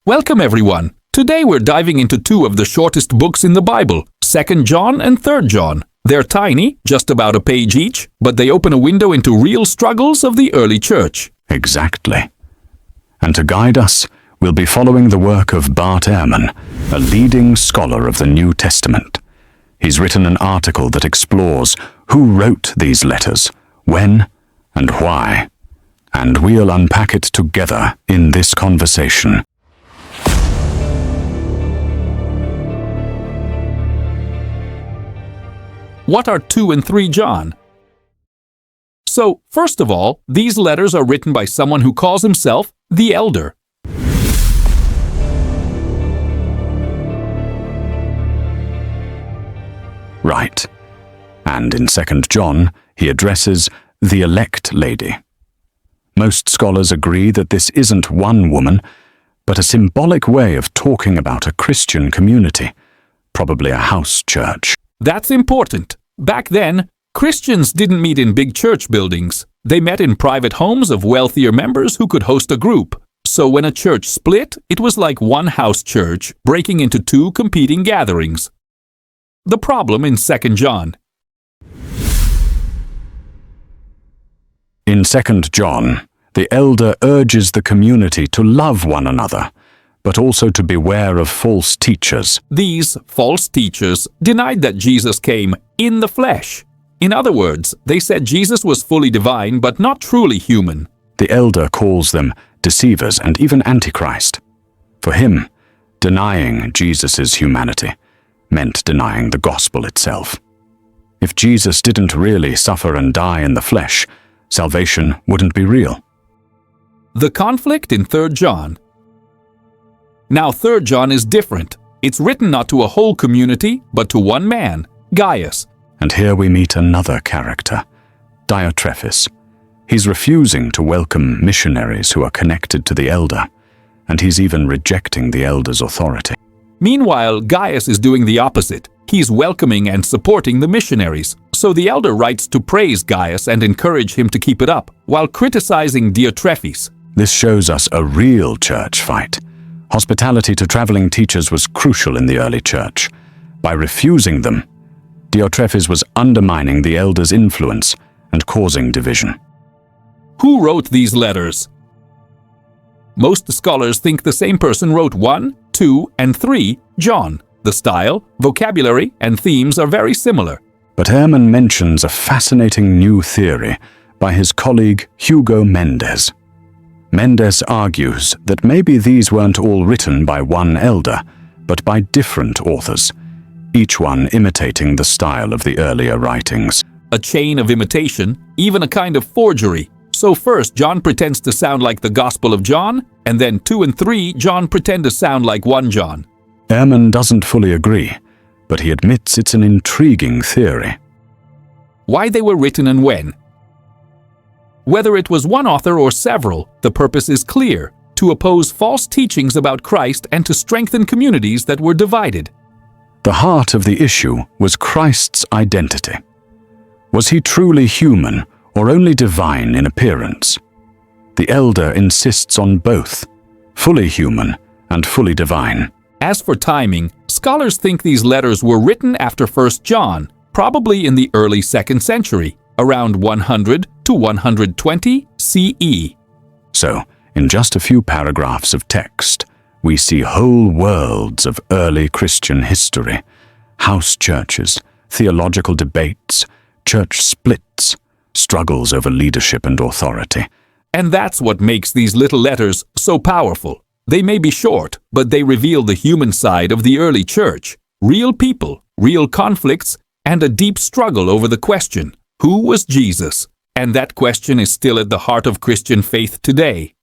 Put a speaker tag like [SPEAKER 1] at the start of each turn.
[SPEAKER 1] Welcome everyone. Today we're diving into two of the shortest books in the Bible, 2 John and 3 John. They're tiny, just about a page each, but they open a window into real struggles of the early church.
[SPEAKER 2] Exactly. And to guide us, we'll be following the work of Bart Ehrman, a leading scholar of the New Testament. He's written an article that explores who wrote these letters, when, and why. And we'll unpack it together in this conversation.
[SPEAKER 1] What are 2 and 3 John? So, first of all, these letters are written by someone who calls himself the Elder.
[SPEAKER 2] Right. And in 2 John, he addresses the elect lady. Most scholars agree that this isn't one woman, but a symbolic way of talking about a Christian community, probably a house church.
[SPEAKER 1] That's important. Back then, Christians didn't meet in big church buildings. They met in private homes of wealthier members who could host a group. So when a church split, it was like one house church breaking into two competing gatherings. The problem in 2 John.
[SPEAKER 2] In 2 John, the elder urges the community to love one another, but also to beware of false teachers.
[SPEAKER 1] These false teachers denied that Jesus came in the flesh. In other words, they said Jesus was fully divine but not truly human.
[SPEAKER 2] The elder calls them deceivers and even antichrist. For him, denying Jesus' humanity meant denying the gospel itself. If Jesus didn't really suffer and die in the flesh, salvation wouldn't be real.
[SPEAKER 1] The conflict in 3 John. Now 3 John is different. It's written not to a whole community, but to one man, Gaius.
[SPEAKER 2] And here we meet another character, Diotrephes. He's refusing to welcome missionaries who are connected to the elder, and he's even rejecting the elder's authority.
[SPEAKER 1] Meanwhile, Gaius is doing the opposite. He's welcoming and supporting the missionaries. So the elder writes to praise Gaius and encourage him to keep it up, while criticizing Diotrephes.
[SPEAKER 2] This shows us a real church fight. Hospitality to traveling teachers was crucial in the early church. By refusing them, Diotrephes was undermining the elder's influence and causing division.
[SPEAKER 1] Who wrote these letters? Most scholars think the same person wrote 1, 2, and 3 John. The style, vocabulary, and themes are very similar.
[SPEAKER 2] But Ehrman mentions a fascinating new theory by his colleague Hugo Mendes. Mendes argues that maybe these weren't all written by one elder, but by different authors, each one imitating the style of the earlier writings.
[SPEAKER 1] A chain of imitation, even a kind of forgery. So first John pretends to sound like the Gospel of John, and then 2 and 3 John pretend to sound like 1 John.
[SPEAKER 2] Ehrman doesn't fully agree, but he admits it's an intriguing theory.
[SPEAKER 1] Why they were written and when. Whether it was one author or several, the purpose is clear: to oppose false teachings about Christ and to strengthen communities that were divided.
[SPEAKER 2] The heart of the issue was Christ's identity. Was he truly human or only divine in appearance? The elder insists on both, fully human and fully divine.
[SPEAKER 1] As for timing, scholars think these letters were written after 1 John, probably in the early 2nd century, around 100 to 120 CE.
[SPEAKER 2] So, in just a few paragraphs of text, we see whole worlds of early Christian history, house churches, theological debates, church splits, struggles over leadership and authority.
[SPEAKER 1] And that's what makes these little letters so powerful. They may be short, but they reveal the human side of the early church, real people, real conflicts, and a deep struggle over the question, who was Jesus? And that question is still at the heart of Christian faith today.